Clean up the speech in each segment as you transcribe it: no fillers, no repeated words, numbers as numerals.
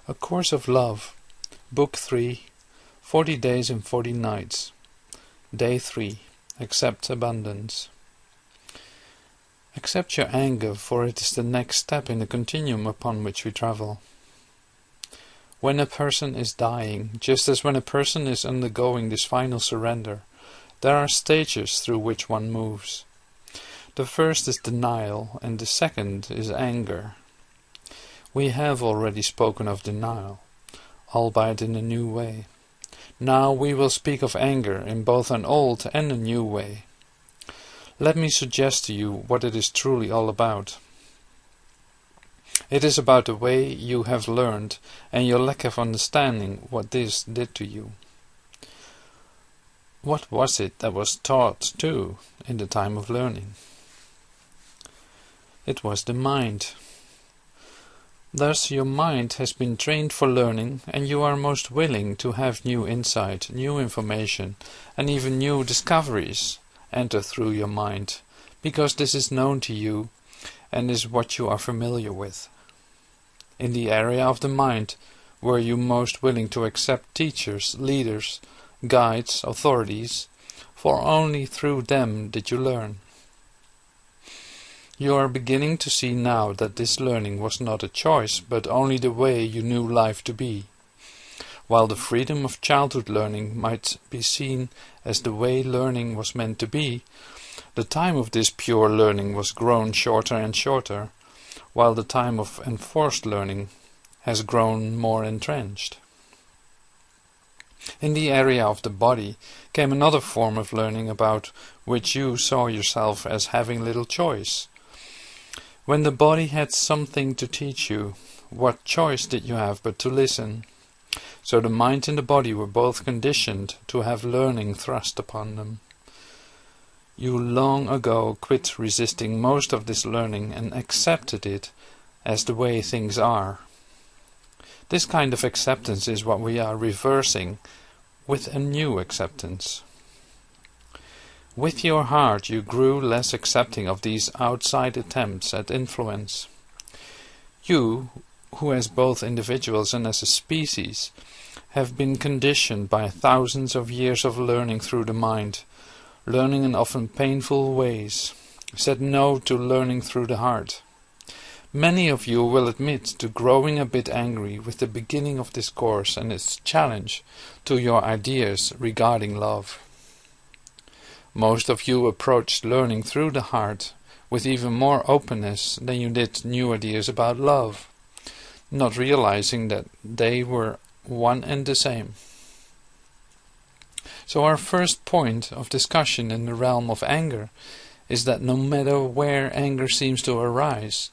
A Course of Love, Book 3, 40 Days and 40 Nights, Day 3, Accept Abundance. Accept your anger, for it is the next step in the continuum upon which we travel. When a person is dying, just as when a person is undergoing this final surrender, there are stages through which one moves. The first is denial, and the second is anger. We have already spoken of denial, albeit in a new way. Now we will speak of anger in both an old and a new way. Let me suggest to you what it is truly all about. It is about the way you have learned and your lack of understanding what this did to you. What was it that was taught too in the time of learning? It was the mind. Thus your mind has been trained for learning, and you are most willing to have new insight, new information, and even new discoveries enter through your mind, because this is known to you and is what you are familiar with. In the area of the mind were you most willing to accept teachers, leaders, guides, authorities, for only through them did you learn. You are beginning to see now that this learning was not a choice, but only the way you knew life to be. While the freedom of childhood learning might be seen as the way learning was meant to be, the time of this pure learning was grown shorter and shorter, while the time of enforced learning has grown more entrenched. In the area of the body came another form of learning about which you saw yourself as having little choice. When the body had something to teach you, what choice did you have but to listen? So the mind and the body were both conditioned to have learning thrust upon them. You long ago quit resisting most of this learning and accepted it as the way things are. This kind of acceptance is what we are reversing with a new acceptance. With your heart you grew less accepting of these outside attempts at influence. You, who as both individuals and as a species, have been conditioned by thousands of years of learning through the mind, learning in often painful ways, said no to learning through the heart. Many of you will admit to growing a bit angry with the beginning of this course and its challenge to your ideas regarding love. Most of you approached learning through the heart with even more openness than you did new ideas about love, not realizing that they were one and the same. So our first point of discussion in the realm of anger is that no matter where anger seems to arise,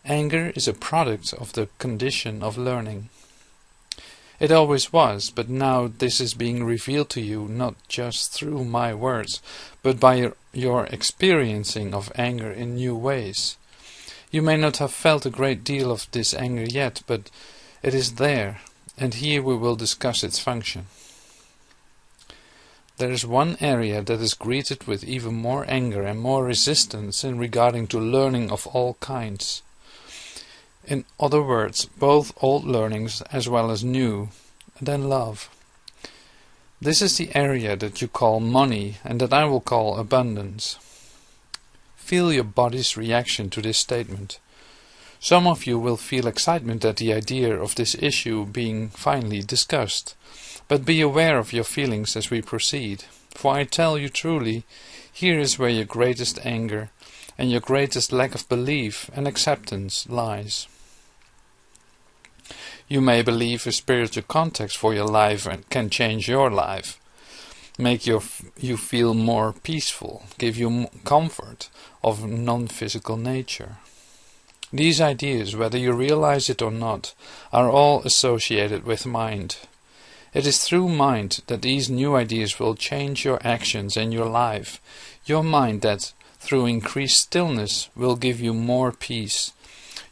anger is a product of the condition of learning. It always was, but now this is being revealed to you not just through my words, but by your experiencing of anger in new ways. You may not have felt a great deal of this anger yet, but it is there, and here we will discuss its function. There is one area that is greeted with even more anger and more resistance in regarding to learning of all kinds. In other words, both old learnings as well as new, then love. This is the area that you call money and that I will call abundance. Feel your body's reaction to this statement. Some of you will feel excitement at the idea of this issue being finally discussed, but be aware of your feelings as we proceed, for I tell you truly, here is where your greatest anger and your greatest lack of belief and acceptance lies. You may believe a spiritual context for your life can change your life, make you feel more peaceful, give you comfort of non-physical nature. These ideas, whether you realize it or not, are all associated with mind. It is through mind that these new ideas will change your actions and your life. Your mind that, through increased stillness, will give you more peace.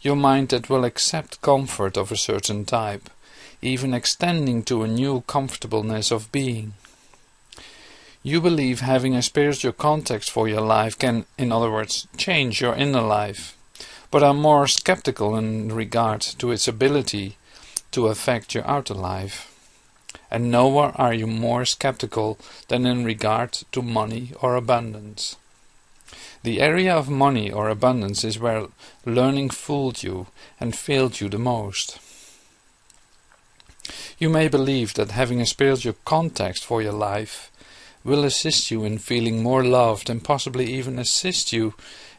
Your mind that will accept comfort of a certain type, even extending to a new comfortableness of being. You believe having a spiritual context for your life can, in other words, change your inner life, but are more skeptical in regard to its ability to affect your outer life. And nowhere are you more skeptical than in regard to money or abundance. The area of money or abundance is where learning fooled you and failed you the most. You may believe that having a spiritual context for your life will assist you in feeling more loved and possibly even assist you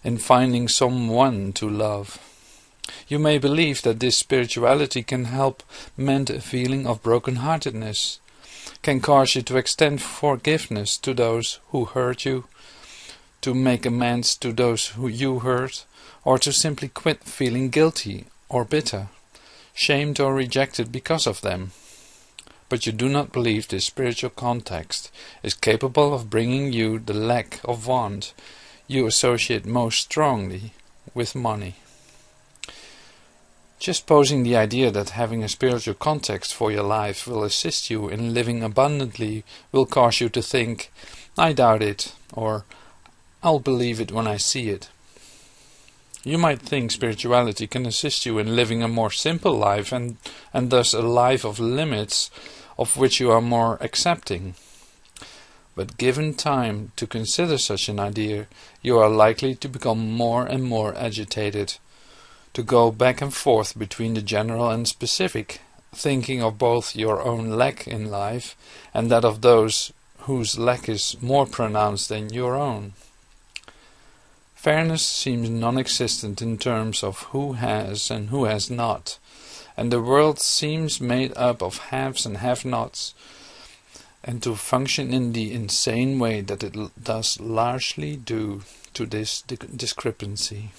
in finding someone to love. You may believe that this spirituality can help mend a feeling of brokenheartedness, can cause you to extend forgiveness to those who hurt you, to make amends to those who you hurt, or to simply quit feeling guilty or bitter, shamed or rejected because of them. But you do not believe this spiritual context is capable of bringing you the lack of want you associate most strongly with money. Just posing the idea that having a spiritual context for your life will assist you in living abundantly will cause you to think, "I doubt it," or "I'll believe it when I see it." You might think spirituality can assist you in living a more simple life and thus a life of limits of which you are more accepting. But given time to consider such an idea, you are likely to become more and more agitated, to go back and forth between the general and specific, thinking of both your own lack in life and that of those whose lack is more pronounced than your own. Fairness seems non-existent in terms of who has and who has not, and the world seems made up of haves and have-nots, and to function in the insane way that it does largely due to this discrepancy.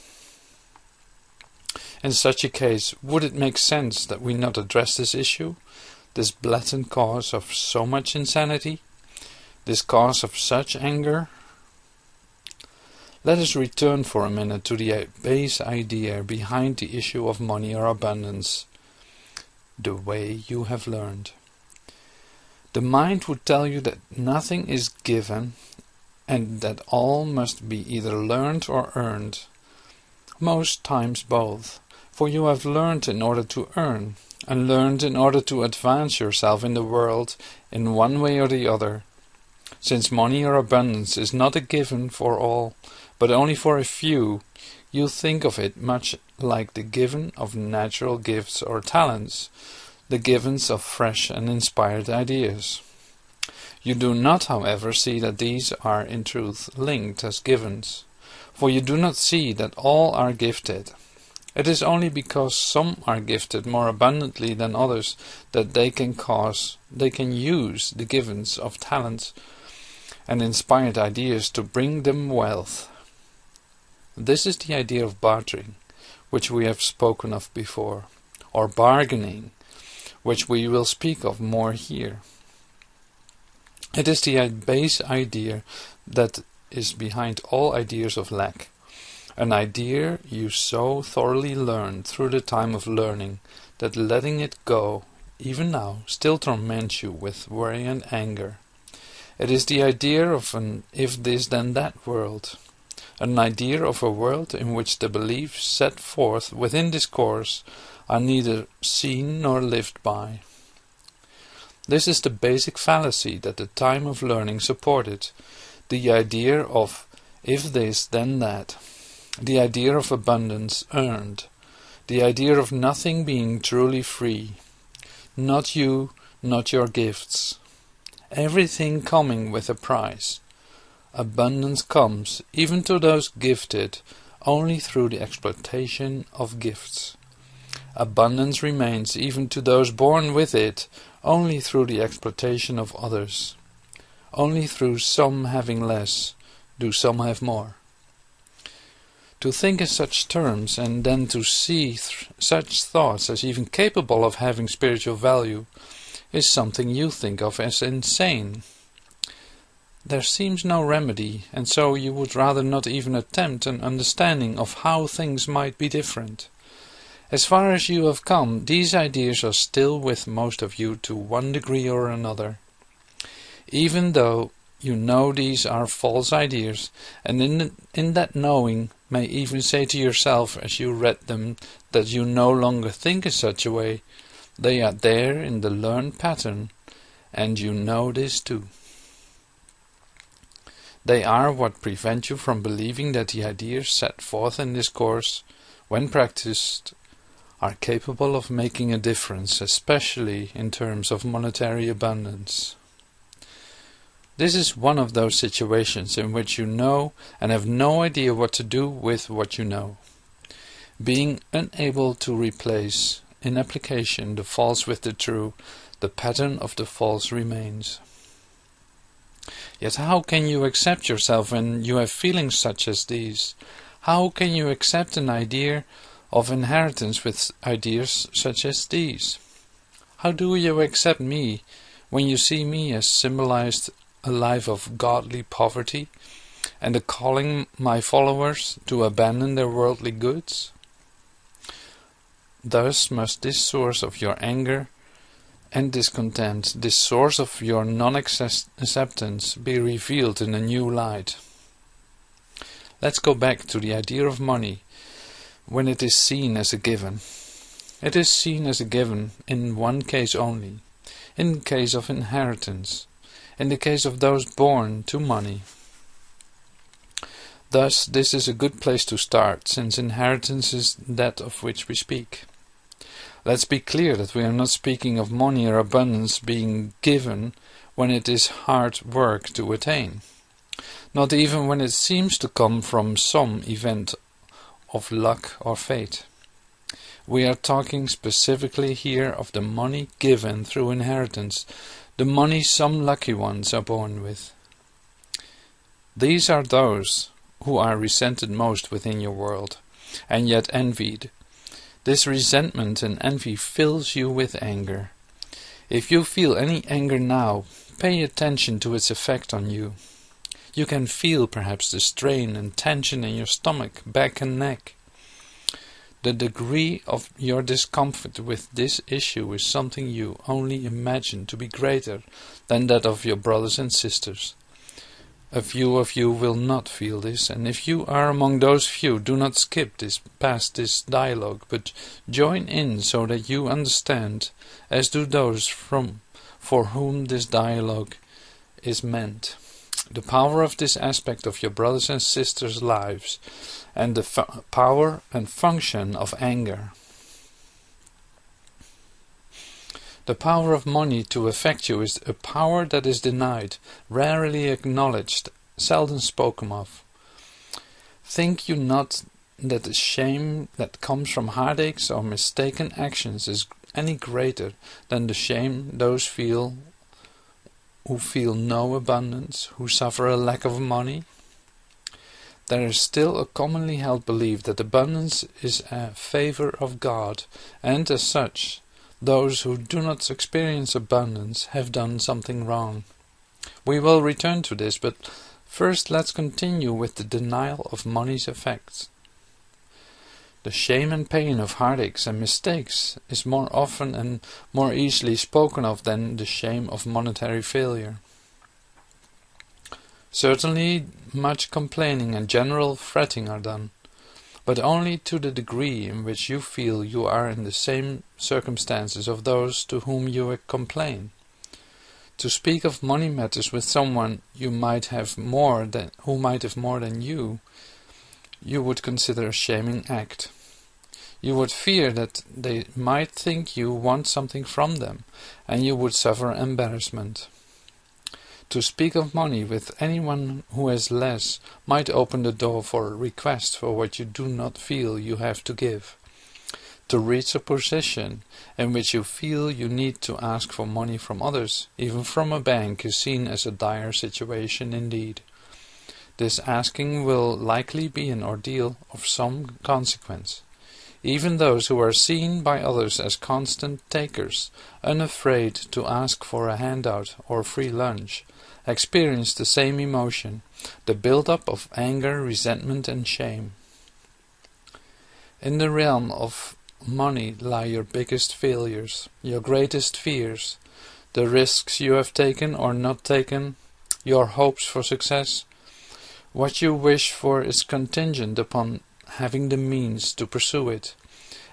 In such a case, would it make sense that we not address this issue, this blatant cause of so much insanity, this cause of such anger? Let us return for a minute to the base idea behind the issue of money or abundance, the way you have learned. The mind would tell you that nothing is given and that all must be either learned or earned. Most times both, for you have learned in order to earn, and learned in order to advance yourself in the world in one way or the other. Since money or abundance is not a given for all, but only for a few, you think of it much like the given of natural gifts or talents, the givens of fresh and inspired ideas. You do not, however, see that these are in truth linked as givens, for you do not see that all are gifted. It is only because some are gifted more abundantly than others that they can use the givens of talents and inspired ideas to bring them wealth. This is the idea of bartering, which we have spoken of before, or bargaining, which we will speak of more here. It is the base idea that is behind all ideas of lack, an idea you so thoroughly learned through the time of learning that letting it go, even now, still torments you with worry and anger. It is the idea of an if-this then-that world, an idea of a world in which the beliefs set forth within discourse are neither seen nor lived by. This is the basic fallacy that the time of learning supported, the idea of if this then that, the idea of abundance earned, the idea of nothing being truly free, not you, not your gifts, everything coming with a price. Abundance comes, even to those gifted, only through the exploitation of gifts. Abundance remains, even to those born with it, only through the exploitation of others. Only through some having less, do some have more. To think in such terms, and then to see such thoughts as even capable of having spiritual value, is something you think of as insane. There seems no remedy, and so you would rather not even attempt an understanding of how things might be different. As far as you have come, these ideas are still with most of you to one degree or another. Even though you know these are false ideas, and in that knowing may even say to yourself as you read them that you no longer think in such a way, They are there in the learned pattern, and you know this too. They are what prevent you from believing that the ideas set forth in this course, when practiced, are capable of making a difference, especially in terms of monetary abundance. This is one of those situations in which you know and have no idea what to do with what you know. Being unable to replace, in application, the false with the true, the pattern of the false remains. Yet how can you accept yourself when you have feelings such as these? How can you accept an idea of inheritance with ideas such as these? How do you accept me when you see me as symbolized a life of godly poverty and a calling my followers to abandon their worldly goods? Thus must this source of your anger and discontent, this source of your non-acceptance, be revealed in a new light. Let's go back to the idea of money when it is seen as a given. It is seen as a given in one case only, in the case of inheritance, in the case of those born to money. Thus, this is a good place to start, since inheritance is that of which we speak. Let's be clear that we are not speaking of money or abundance being given when it is hard work to attain, not even when it seems to come from some event of luck or fate. We are talking specifically here of the money given through inheritance, the money some lucky ones are born with. These are those who are resented most within your world, and yet envied. This resentment and envy fills you with anger. If you feel any anger now, pay attention to its effect on you. You can feel perhaps the strain and tension in your stomach, back and neck. The degree of your discomfort with this issue is something you only imagine to be greater than that of your brothers and sisters. A few of you will not feel this, and if you are among those few, do not skip past this dialogue, but join in so that you understand, as do those for whom this dialogue is meant, the power of this aspect of your brothers and sisters' lives, and the power and function of anger. The power of money to affect you is a power that is denied, rarely acknowledged, seldom spoken of. Think you not that the shame that comes from heartaches or mistaken actions is any greater than the shame those feel who feel no abundance, who suffer a lack of money? There is still a commonly held belief that abundance is a favor of God, and as such, those who do not experience abundance have done something wrong. We will return to this, but first let's continue with the denial of money's effects. The shame and pain of heartaches and mistakes is more often and more easily spoken of than the shame of monetary failure. Certainly much complaining and general fretting are done, but only to the degree in which you feel you are in the same circumstances of those to whom you complain. To speak of money matters with someone who might have more than you would consider a shaming act. You would fear that they might think you want something from them, and you would suffer embarrassment. To speak of money with anyone who has less might open the door for a request for what you do not feel you have to give. To reach a position in which you feel you need to ask for money from others, even from a bank, is seen as a dire situation indeed. This asking will likely be an ordeal of some consequence. Even those who are seen by others as constant takers, unafraid to ask for a handout or free lunch, experience the same emotion, the build-up of anger, resentment and shame. In the realm of money lie your biggest failures, your greatest fears, the risks you have taken or not taken, your hopes for success. What you wish for is contingent upon having the means to pursue it,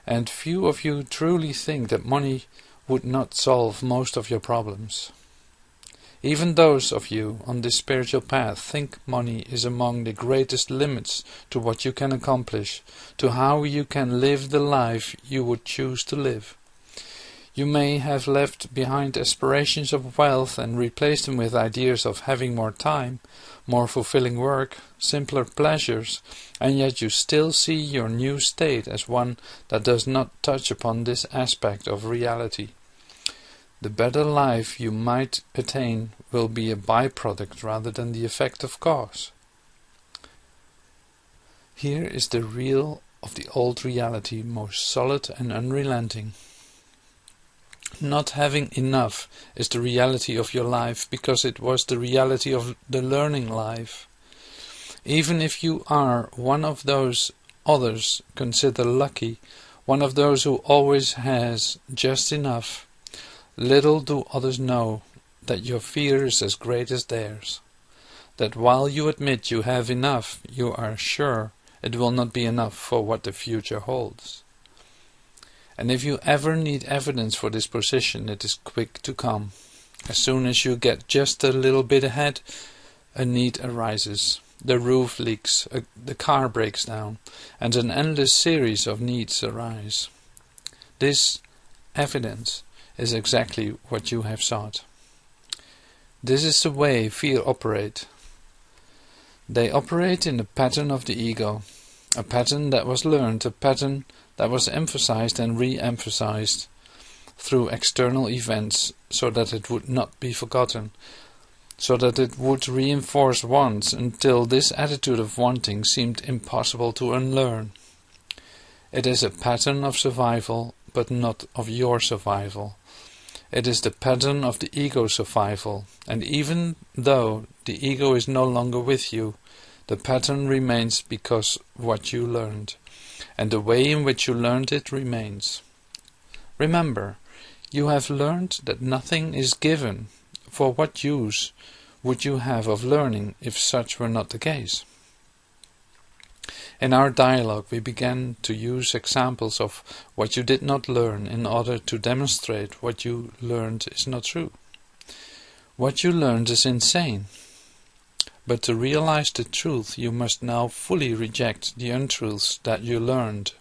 and few of you truly think that money would not solve most of your problems. Even those of you on this spiritual path think money is among the greatest limits to what you can accomplish, to how you can live the life you would choose to live. You may have left behind aspirations of wealth and replaced them with ideas of having more time, more fulfilling work, simpler pleasures, and yet you still see your new state as one that does not touch upon this aspect of reality. The better life you might attain will be a byproduct rather than the effect of cause. Here is the real of the old reality, most solid and unrelenting. Not having enough is the reality of your life because it was the reality of the learning life. Even if you are one of those others consider lucky, one of those who always has just enough, little do others know that your fear is as great as theirs, that while you admit you have enough, you are sure it will not be enough for what the future holds. And if you ever need evidence for this position, it is quick to come. As soon as you get just a little bit ahead, a need arises. The roof leaks, the car breaks down, and an endless series of needs arise. This evidence is exactly what you have sought. This is the way fear operate. They operate in the pattern of the ego, a pattern that was learned, a pattern that was emphasized and re-emphasized through external events so that it would not be forgotten, so that it would reinforce wants until this attitude of wanting seemed impossible to unlearn. It is a pattern of survival, but not of your survival. It is the pattern of the ego survival, and even though the ego is no longer with you, the pattern remains because what you learned, and the way in which you learned it remains. Remember, you have learned that nothing is given. For what use would you have of learning if such were not the case? In our dialogue we began to use examples of what you did not learn in order to demonstrate what you learned is not true. What you learned is insane. But to realize the truth you must now fully reject the untruths that you learned.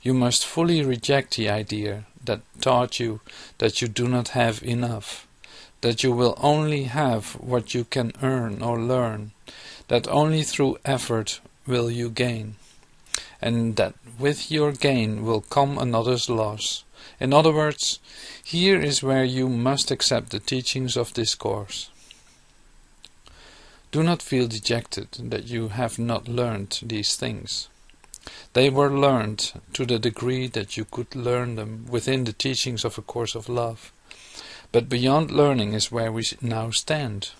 You must fully reject the idea that taught you that you do not have enough, that you will only have what you can earn or learn, that only through effort will you gain, and that with your gain will come another's loss. In other words, here is where you must accept the teachings of this course. Do not feel dejected that you have not learned these things. They were learned to the degree that you could learn them within the teachings of A Course of Love. But beyond learning is where we now stand.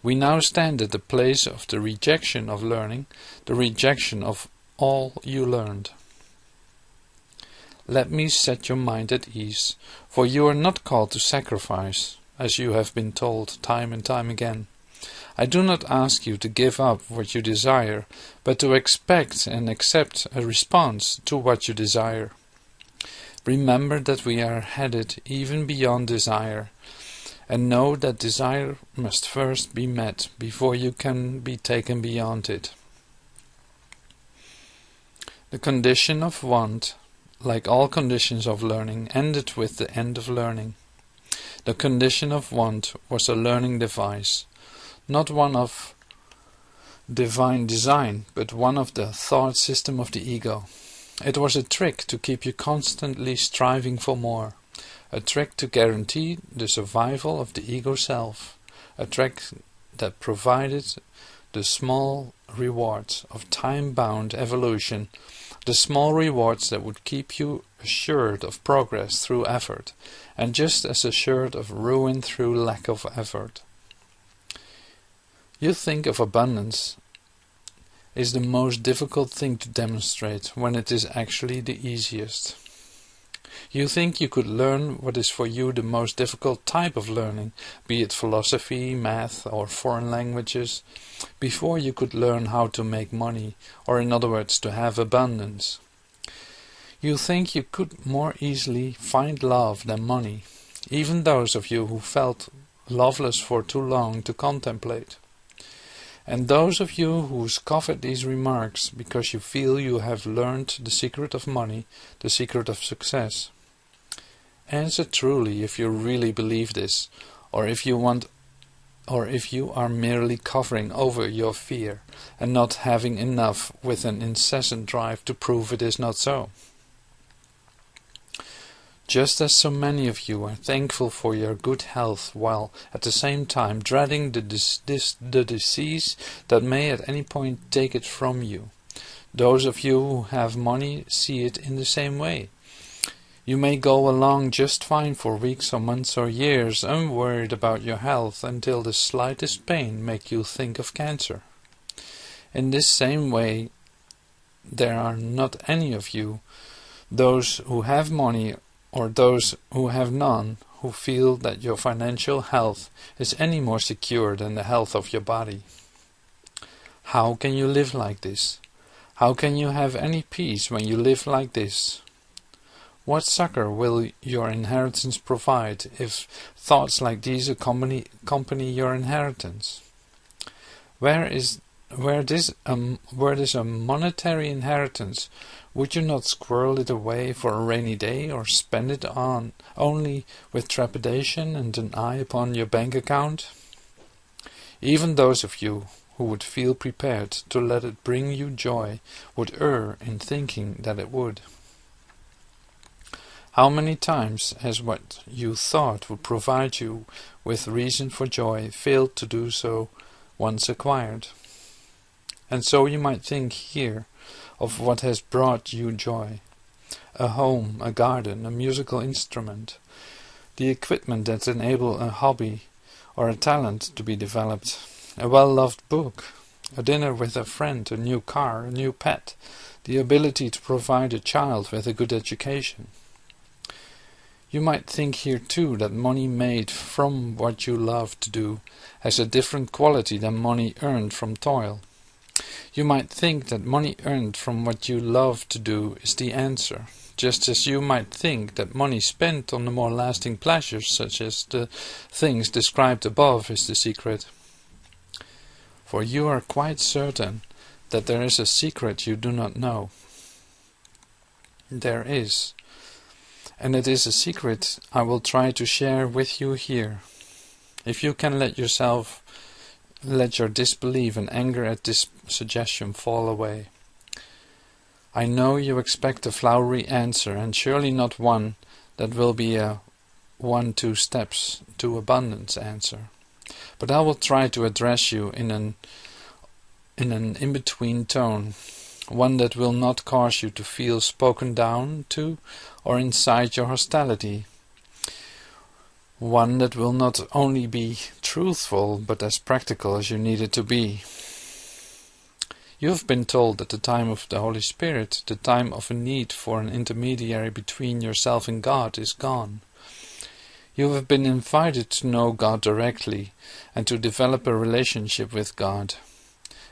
We now stand at the place of the rejection of learning, the rejection of all you learned. Let me set your mind at ease, for you are not called to sacrifice, as you have been told time and time again. I do not ask you to give up what you desire, but to expect and accept a response to what you desire. Remember that we are headed even beyond desire, and know that desire must first be met before you can be taken beyond it. The condition of want, like all conditions of learning, ended with the end of learning. The condition of want was a learning device, not one of divine design, but one of the thought system of the ego. It was a trick to keep you constantly striving for more, a trick to guarantee the survival of the ego self, a trick that provided the small rewards of time-bound evolution, the small rewards that would keep you assured of progress through effort, and just as assured of ruin through lack of effort. You think of abundance is the most difficult thing to demonstrate when it is actually the easiest. You think you could learn what is for you the most difficult type of learning, be it philosophy, math, or foreign languages, before you could learn how to make money, or in other words, to have abundance. You think you could more easily find love than money, even those of you who felt loveless for too long to contemplate. And those of you who scoff at these remarks because you feel you have learned the secret of money, the secret of success. Answer truly if you really believe this, or if you are merely covering over your fear and not having enough with an incessant drive to prove it is not so. Just as so many of you are thankful for your good health while at the same time dreading the disease that may at any point take it from you, those of you who have money see it in the same way. You may go along just fine for weeks or months or years, unworried about your health, until the slightest pain make you think of cancer. In this same way, there are not any of you, those who have money or those who have none, who feel that your financial health is any more secure than the health of your body. How can you live like this? How can you have any peace when you live like this? What succor will your inheritance provide if thoughts like these accompany your inheritance? Where is a monetary inheritance, would you not squirrel it away for a rainy day, or spend it on only with trepidation and an eye upon your bank account? Even those of you who would feel prepared to let it bring you joy would err in thinking that it would. How many times has what you thought would provide you with reason for joy failed to do so once acquired? And so you might think here of what has brought you joy: a home, a garden, a musical instrument, the equipment that enable a hobby or a talent to be developed, a well-loved book, a dinner with a friend, a new car, a new pet, the ability to provide a child with a good education. You might think here too that money made from what you love to do has a different quality than money earned from toil. You might think that money earned from what you love to do is the answer, just as you might think that money spent on the more lasting pleasures, such as the things described above, is the secret. For you are quite certain that there is a secret you do not know. There is. And it is a secret I will try to share with you here. If you can let your disbelief and anger at this suggestion fall away. I know you expect a flowery answer, and surely not one that will be a 1-2 steps to abundance answer. But I will try to address you in an in-between tone, one that will not cause you to feel spoken down to or incite your hostility, one that will not only be truthful but as practical as you need it to be. You have been told that the time of the Holy Spirit, the time of a need for an intermediary between yourself and God, is gone. You have been invited to know God directly and to develop a relationship with God.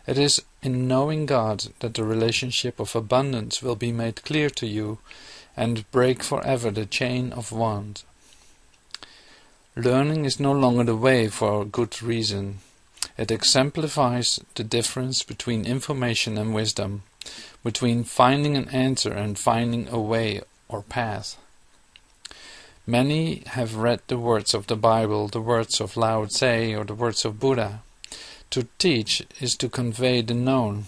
It is in knowing God that the relationship of abundance will be made clear to you and break forever the chain of want. Learning is no longer the way for a good reason. It exemplifies the difference between information and wisdom, between finding an answer and finding a way or path. Many have read the words of the Bible, the words of Lao Tse, or the words of Buddha. To teach is to convey the known.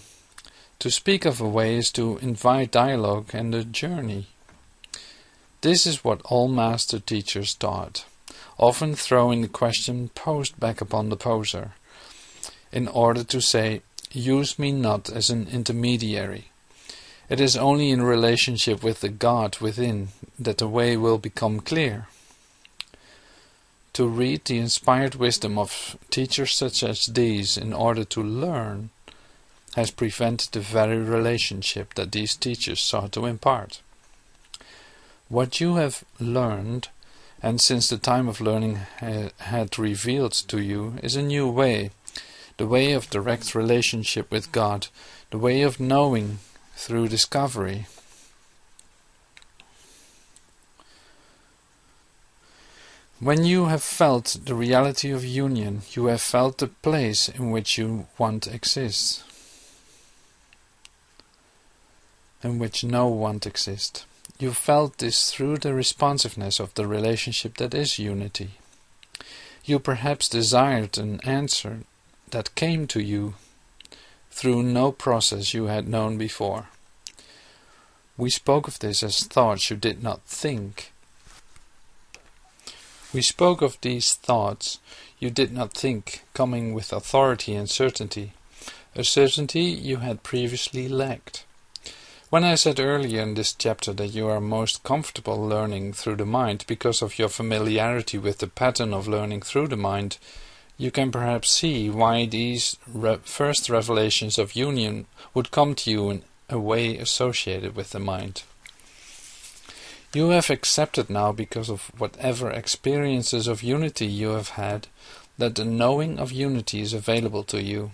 To speak of a way is to invite dialogue and a journey. This is what all master teachers taught, often throwing the question posed back upon the poser, in order to say, use me not as an intermediary. It is only in relationship with the God within that the way will become clear. To read the inspired wisdom of teachers such as these in order to learn has prevented the very relationship that these teachers sought to impart. What you have learned, and since the time of learning had revealed to you, is a new way, the way of direct relationship with God, the way of knowing through discovery. When you have felt the reality of union, you have felt the place in which you want exists, in which no want exists. You felt this through the responsiveness of the relationship that is unity. You perhaps desired an answer that came to you through no process you had known before. We spoke of this as thoughts you did not think. We spoke of these thoughts you did not think coming with authority and certainty, a certainty you had previously lacked. When I said earlier in this chapter that you are most comfortable learning through the mind because of your familiarity with the pattern of learning through the mind, you can perhaps see why these first revelations of union would come to you in a way associated with the mind. You have accepted now, because of whatever experiences of unity you have had, that the knowing of unity is available to you.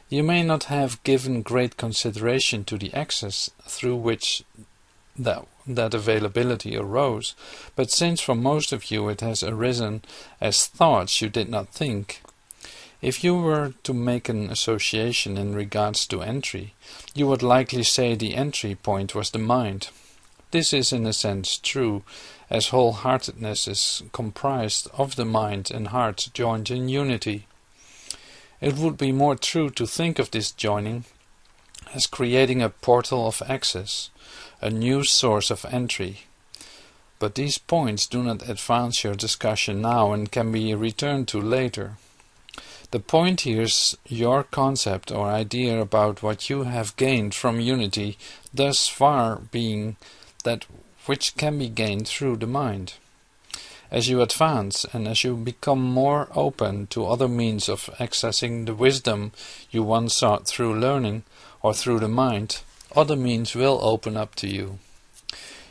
You may not have given great consideration to the access through which that availability arose, but since for most of you it has arisen as thoughts you did not think, if you were to make an association in regards to entry, you would likely say the entry point was the mind. This is in a sense true, as wholeheartedness is comprised of the mind and heart joined in unity. It would be more true to think of this joining as creating a portal of access, a new source of entry. But these points do not advance your discussion now and can be returned to later. The point here is your concept or idea about what you have gained from unity, thus far being that which can be gained through the mind. As you advance and as you become more open to other means of accessing the wisdom you once sought through learning or through the mind, other means will open up to you.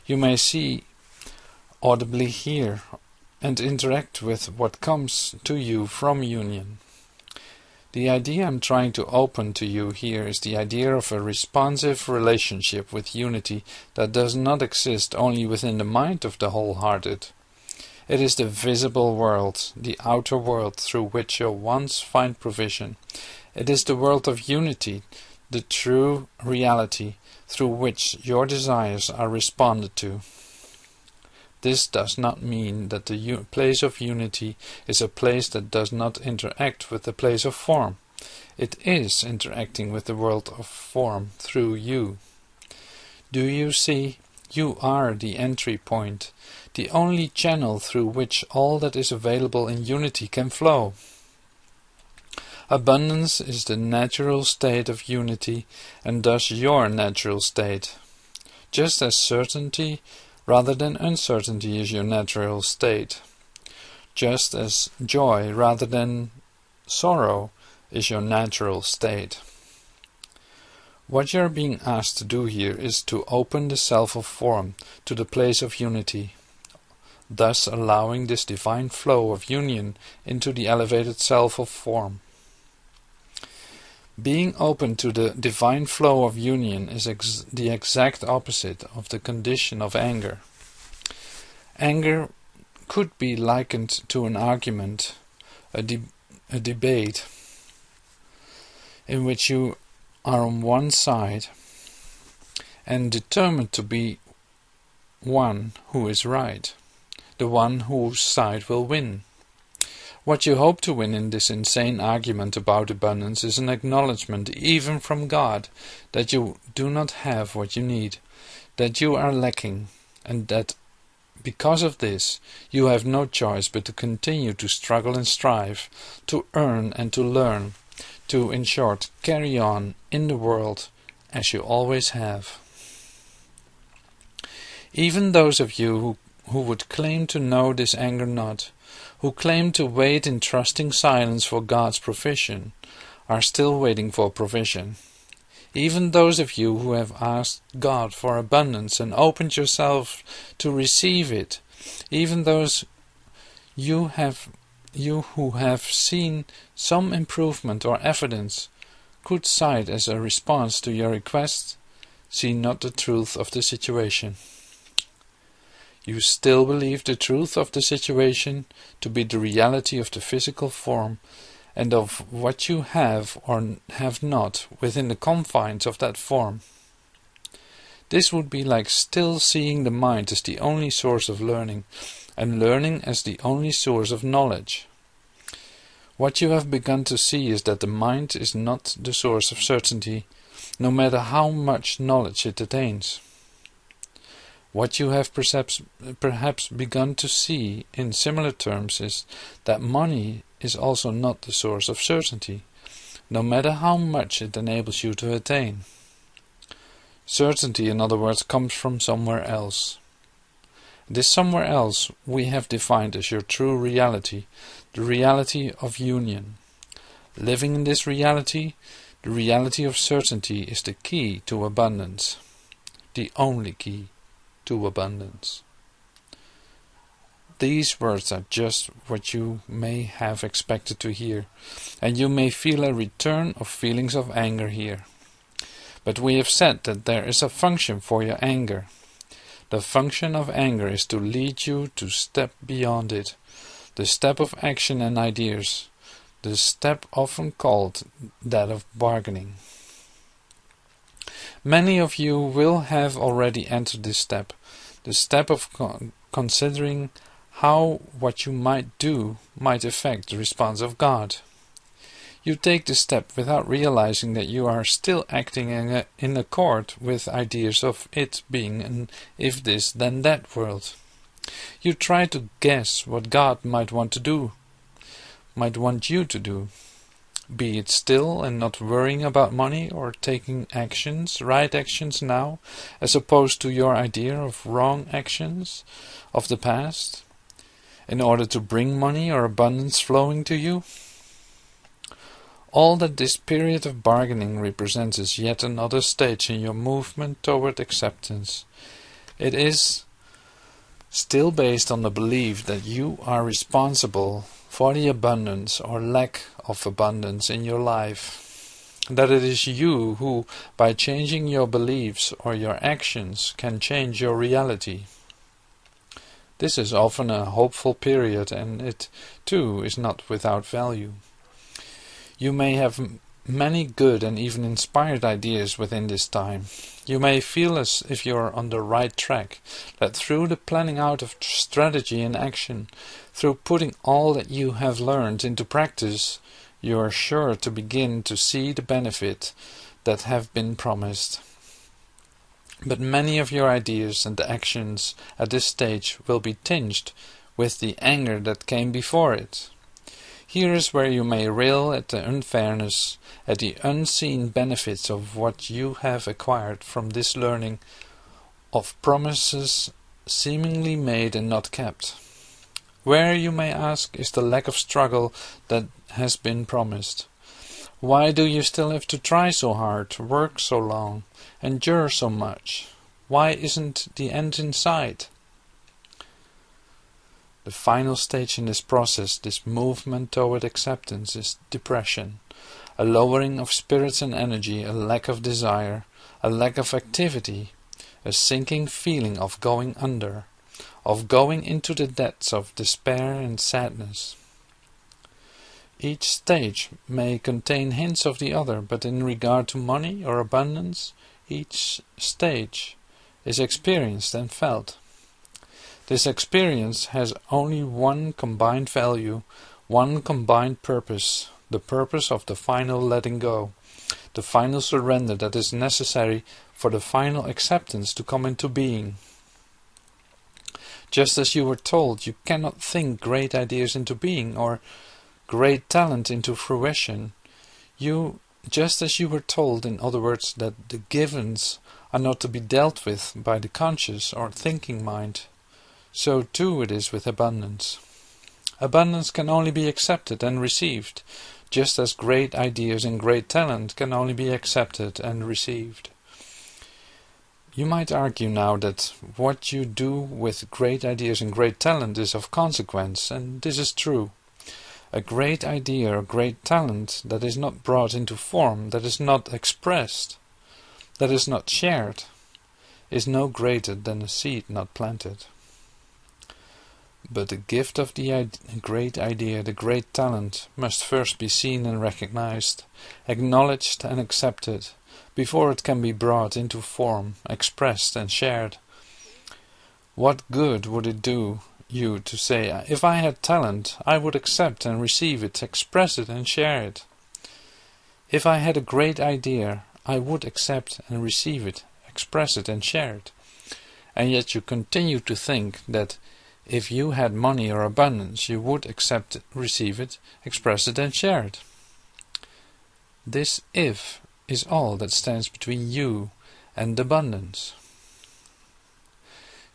You may see, audibly hear, and interact with what comes to you from union. The idea I'm trying to open to you here is the idea of a responsive relationship with unity that does not exist only within the mind of the wholehearted. It is the visible world, the outer world through which your wants find provision. It is the world of unity, the true reality through which your desires are responded to. This does not mean that the place of unity is a place that does not interact with the place of form. It is interacting with the world of form through you. Do you see? You are the entry point, the only channel through which all that is available in unity can flow. Abundance is the natural state of unity, and thus your natural state. Just as certainty rather than uncertainty is your natural state. Just as joy rather than sorrow is your natural state. What you are being asked to do here is to open the self of form to the place of unity, thus allowing this divine flow of union into the elevated self of form. Being open to the divine flow of union is the exact opposite of the condition of anger. Anger could be likened to an argument, a debate, in which you are on one side and determined to be one who is right, the one whose side will win. What you hope to win in this insane argument about abundance is an acknowledgement, even from God, that you do not have what you need, that you are lacking, and that because of this you have no choice but to continue to struggle and strive, to earn and to learn, to, in short, carry on in the world as you always have. Even those of you who would claim to know this anger not, who claim to wait in trusting silence for God's provision, are still waiting for provision. Even those of you who have asked God for abundance and opened yourself to receive it, even those you who have seen some improvement or evidence, could cite as a response to your request, see not the truth of the situation. You still believe the truth of the situation to be the reality of the physical form and of what you have or have not within the confines of that form. This would be like still seeing the mind as the only source of learning, and learning as the only source of knowledge. What you have begun to see is that the mind is not the source of certainty, no matter how much knowledge it attains. What you have perhaps begun to see in similar terms is that money is also not the source of certainty, no matter how much it enables you to attain. Certainty, in other words, comes from somewhere else. This somewhere else we have defined as your true reality, the reality of union. Living in this reality, the reality of certainty, is the key to abundance, the only key to abundance. These words are just what you may have expected to hear, and you may feel a return of feelings of anger here. But we have said that there is a function for your anger. The function of anger is to lead you to step beyond it, the step of action and ideas, the step often called that of bargaining. Many of you will have already entered this step, the step of considering how what you might do might affect the response of God. You take this step without realizing that you are still acting in accord with ideas of it being an if this then that world. You try to guess what God might want you to do. Be it still and not worrying about money or taking actions, right actions now, as opposed to your idea of wrong actions of the past, in order to bring money or abundance flowing to you. All that this period of bargaining represents is yet another stage in your movement toward acceptance. It is still based on the belief that you are responsible for the abundance or lack of abundance in your life. That it is you who, by changing your beliefs or your actions, can change your reality. This is often a hopeful period, and it, too, is not without value. You may have many good and even inspired ideas within this time. You may feel as if you are on the right track, that through the planning out of strategy and action, through putting all that you have learned into practice, you are sure to begin to see the benefit that have been promised. But many of your ideas and actions at this stage will be tinged with the anger that came before it. Here is where you may rail at the unfairness, at the unseen benefits of what you have acquired from this learning of promises seemingly made and not kept. Where, you may ask, is the lack of struggle that has been promised? Why do you still have to try so hard, work so long, endure so much? Why isn't the end in sight? The final stage in this process, this movement toward acceptance, is depression, a lowering of spirits and energy, a lack of desire, a lack of activity, a sinking feeling of going under, of going into the depths of despair and sadness. Each stage may contain hints of the other, but in regard to money or abundance, each stage is experienced and felt. This experience has only one combined value, one combined purpose, the purpose of the final letting go, the final surrender that is necessary for the final acceptance to come into being. Just as you were told you cannot think great ideas into being or great talent into fruition, just as you were told, in other words, that the givens are not to be dealt with by the conscious or thinking mind, so too it is with abundance. Abundance can only be accepted and received, just as great ideas and great talent can only be accepted and received. You might argue now that what you do with great ideas and great talent is of consequence, and this is true. A great idea or great talent that is not brought into form, that is not expressed, that is not shared, is no greater than a seed not planted. But the gift of the great idea, the great talent, must first be seen and recognized, acknowledged and accepted, before it can be brought into form, expressed and shared. What good would it do you to say, if I had talent, I would accept and receive it, express it and share it? If I had a great idea, I would accept and receive it, express it and share it. And yet you continue to think that if you had money or abundance, you would accept it, receive it, express it and share it. This if is all that stands between you and abundance.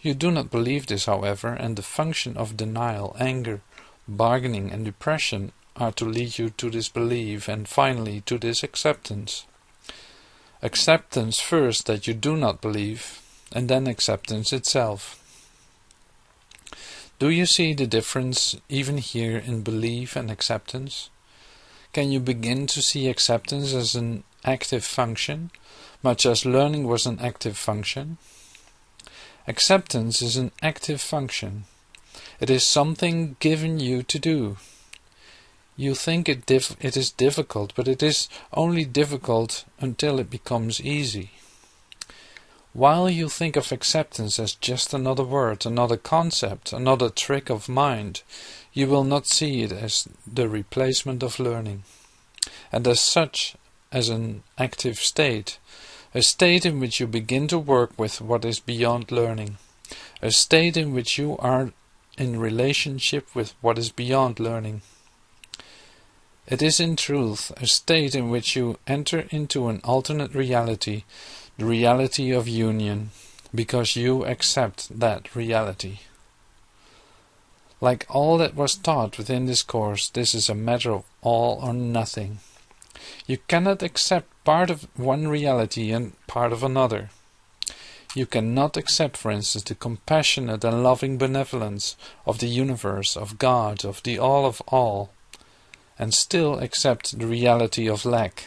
You do not believe this, however, and the function of denial, anger, bargaining and depression are to lead you to this belief and finally to this acceptance. Acceptance first that you do not believe, and then acceptance itself. Do you see the difference even here in belief and acceptance? Can you begin to see acceptance as an active function, much as learning was an active function? Acceptance is an active function. It is something given you to do. You think it is difficult, but it is only difficult until it becomes easy. While you think of acceptance as just another word, another concept, another trick of mind, you will not see it as the replacement of learning, and as such as an active state, a state in which you begin to work with what is beyond learning, a state in which you are in relationship with what is beyond learning. It is in truth a state in which you enter into an alternate reality, the reality of union, because you accept that reality. Like all that was taught within this course, this is a matter of all or nothing. You cannot accept part of one reality and part of another. You cannot accept, for instance, the compassionate and loving benevolence of the universe, of God, of the all of all, and still accept the reality of lack.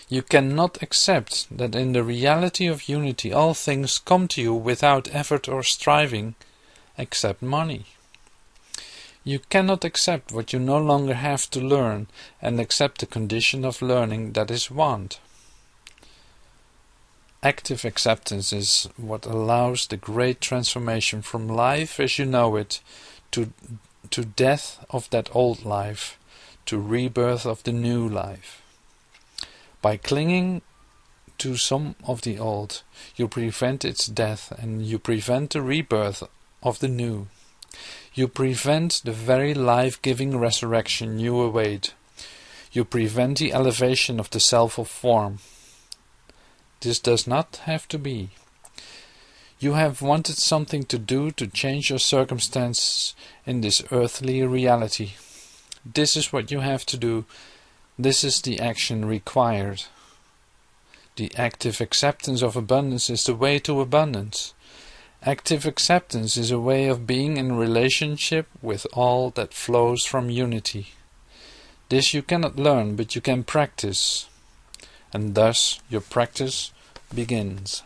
You cannot accept that in the reality of unity all things come to you without effort or striving, except money. You cannot accept what you no longer have to learn and accept the condition of learning that is want. Active acceptance is what allows the great transformation from life as you know it to death of that old life, to rebirth of the new life. By clinging to some of the old, you prevent its death and you prevent the rebirth of the new. You prevent the very life-giving resurrection you await. You prevent the elevation of the self of form. This does not have to be. You have wanted something to do to change your circumstances in this earthly reality. This is what you have to do. This is the action required. The active acceptance of abundance is the way to abundance. Active acceptance is a way of being in relationship with all that flows from unity. This you cannot learn, but you can practice, and thus your practice begins.